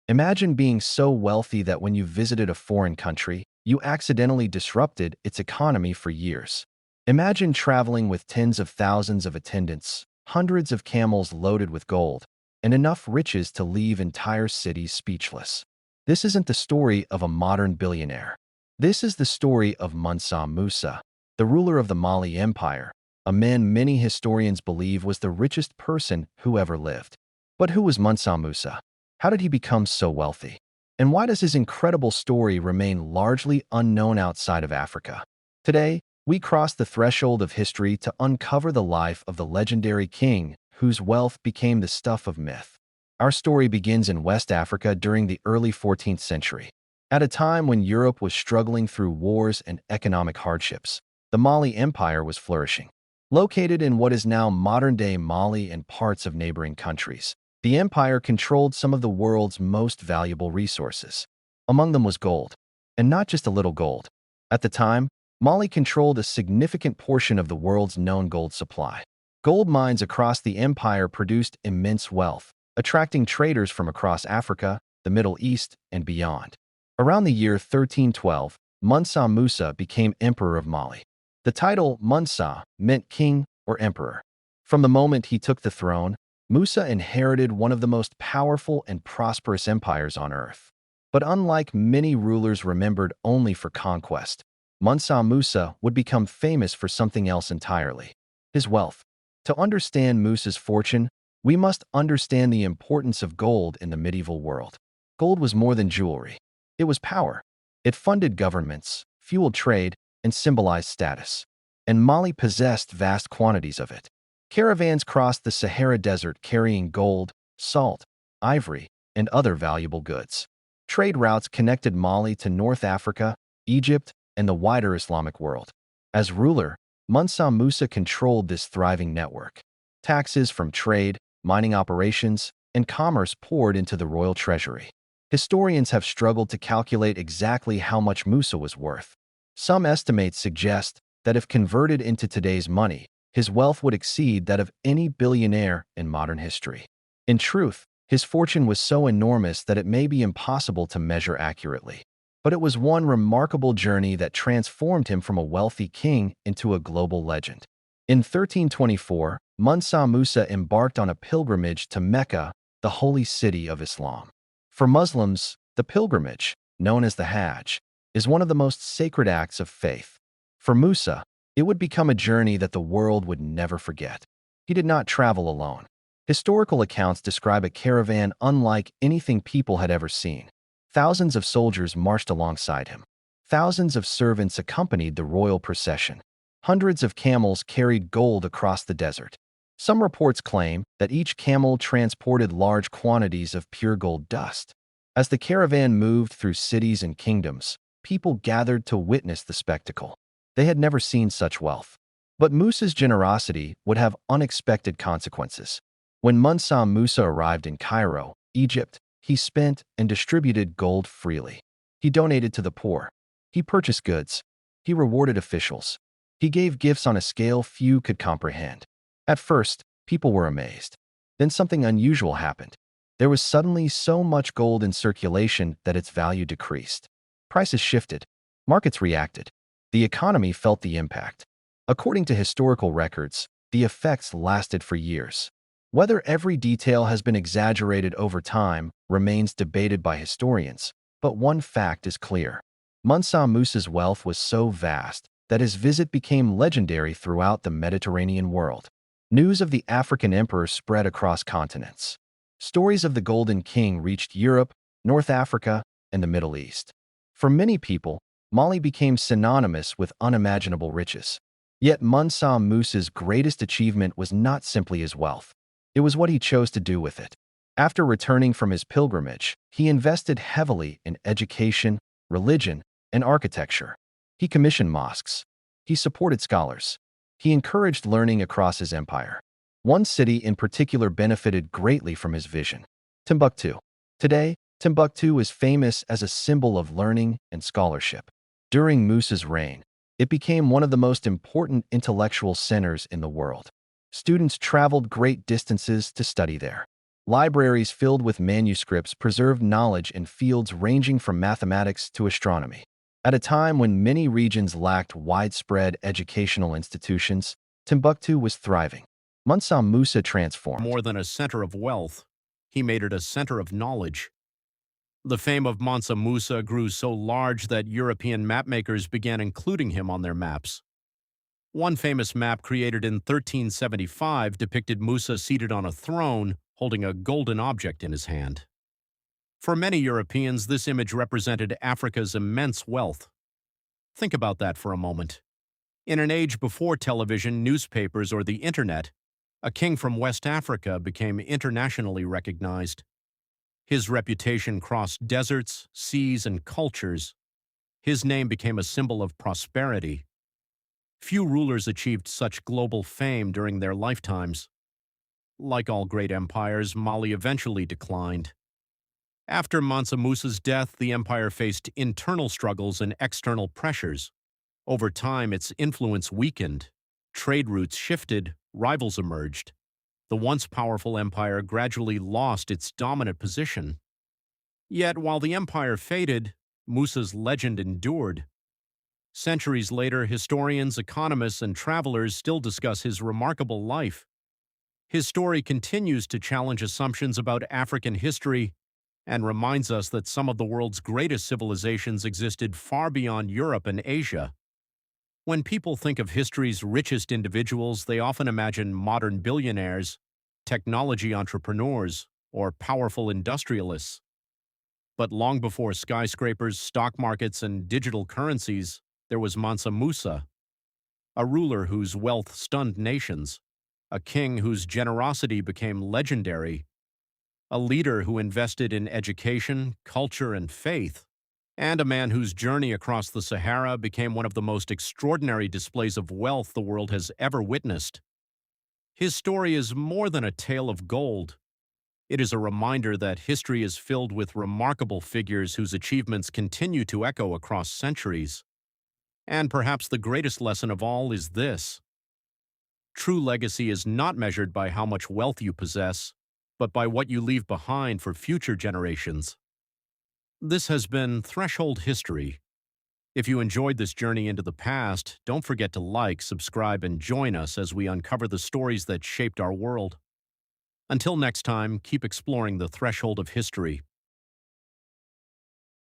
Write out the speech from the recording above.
Imagine being so wealthy that when you visited a foreign country, you accidentally disrupted its economy for years. Imagine traveling with tens of thousands of attendants, hundreds of camels loaded with gold, and enough riches to leave entire cities speechless. This isn't the story of a modern billionaire. This is the story of Mansa Musa, the ruler of the Mali Empire, a man many historians believe was the richest person who ever lived. But who was Mansa Musa? How did he become so wealthy? And why does his incredible story remain largely unknown outside of Africa? Today, we cross the threshold of history to uncover the life of the legendary king whose wealth became the stuff of myth. Our story begins in West Africa during the early 14th century. At a time when Europe was struggling through wars and economic hardships, the Mali Empire was flourishing. Located in what is now modern-day Mali and parts of neighboring countries, the empire controlled some of the world's most valuable resources. Among them was gold, and not just a little gold. At the time, Mali controlled a significant portion of the world's known gold supply. Gold mines across the empire produced immense wealth, attracting traders from across Africa, the Middle East, and beyond. Around the year 1312, Mansa Musa became emperor of Mali. The title Mansa meant king or emperor. From the moment he took the throne, Musa inherited one of the most powerful and prosperous empires on earth. But unlike many rulers remembered only for conquest, Mansa Musa would become famous for something else entirely: his wealth. To understand Musa's fortune, we must understand the importance of gold in the medieval world. Gold was more than jewelry. It was power. It funded governments, fueled trade, and symbolized status. And Mali possessed vast quantities of it. Caravans crossed the Sahara Desert carrying gold, salt, ivory, and other valuable goods. Trade routes connected Mali to North Africa, Egypt, and the wider Islamic world. As ruler, Mansa Musa controlled this thriving network. Taxes from trade, mining operations, and commerce poured into the royal treasury. Historians have struggled to calculate exactly how much Musa was worth. Some estimates suggest that if converted into today's money, his wealth would exceed that of any billionaire in modern history. In truth, his fortune was so enormous that it may be impossible to measure accurately. But it was one remarkable journey that transformed him from a wealthy king into a global legend. In 1324, Mansa Musa embarked on a pilgrimage to Mecca, the holy city of Islam. For Muslims, the pilgrimage, known as the Hajj, is one of the most sacred acts of faith. For Musa, it would become a journey that the world would never forget. He did not travel alone. Historical accounts describe a caravan unlike anything people had ever seen. Thousands of soldiers marched alongside him. Thousands of servants accompanied the royal procession. Hundreds of camels carried gold across the desert. Some reports claim that each camel transported large quantities of pure gold dust. As the caravan moved through cities and kingdoms, people gathered to witness the spectacle. They had never seen such wealth. But Musa's generosity would have unexpected consequences. When Mansa Musa arrived in Cairo, Egypt, he spent and distributed gold freely. He donated to the poor. He purchased goods. He rewarded officials. He gave gifts on a scale few could comprehend. At first, people were amazed. Then something unusual happened. There was suddenly so much gold in circulation that its value decreased. Prices shifted. Markets reacted. The economy felt the impact. According to historical records, the effects lasted for years. Whether every detail has been exaggerated over time remains debated by historians, but one fact is clear. Mansa Musa's wealth was so vast that his visit became legendary throughout the Mediterranean world. News of the African emperor spread across continents. Stories of the Golden King reached Europe, North Africa, and the Middle East. For many people, Mali became synonymous with unimaginable riches. Yet Mansa Musa's greatest achievement was not simply his wealth. It was what he chose to do with it. After returning from his pilgrimage, he invested heavily in education, religion, and architecture. He commissioned mosques. He supported scholars. He encouraged learning across his empire. One city in particular benefited greatly from his vision: Timbuktu. Today, Timbuktu is famous as a symbol of learning and scholarship. During Musa's reign, it became one of the most important intellectual centers in the world. Students traveled great distances to study there. Libraries filled with manuscripts preserved knowledge in fields ranging from mathematics to astronomy. At a time when many regions lacked widespread educational institutions, Timbuktu was thriving. Mansa Musa transformed. More than a center of wealth, he made it a center of knowledge. The fame of Mansa Musa grew so large that European mapmakers began including him on their maps. One famous map created in 1375 depicted Musa seated on a throne, holding a golden object in his hand. For many Europeans, this image represented Africa's immense wealth. Think about that for a moment. In an age before television, newspapers, or the internet, a king from West Africa became internationally recognized. His reputation crossed deserts, seas, and cultures. His name became a symbol of prosperity. Few rulers achieved such global fame during their lifetimes. Like all great empires, Mali eventually declined. After Mansa Musa's death, the empire faced internal struggles and external pressures. Over time, its influence weakened. Trade routes shifted, rivals emerged. The once powerful empire gradually lost its dominant position. Yet, while the empire faded, Musa's legend endured. Centuries later, historians, economists, and travelers still discuss his remarkable life. His story continues to challenge assumptions about African history and reminds us that some of the world's greatest civilizations existed far beyond Europe and Asia. When people think of history's richest individuals, they often imagine modern billionaires, technology entrepreneurs, or powerful industrialists. But long before skyscrapers, stock markets, and digital currencies, there was Mansa Musa, a ruler whose wealth stunned nations, a king whose generosity became legendary, a leader who invested in education, culture, and faith, and a man whose journey across the Sahara became one of the most extraordinary displays of wealth the world has ever witnessed. His story is more than a tale of gold. It is a reminder that history is filled with remarkable figures whose achievements continue to echo across centuries. And perhaps the greatest lesson of all is this: true legacy is not measured by how much wealth you possess, but by what you leave behind for future generations. This has been Threshold History. If you enjoyed this journey into the past, don't forget to like, subscribe, and join us as we uncover the stories that shaped our world. Until next time, keep exploring the threshold of history.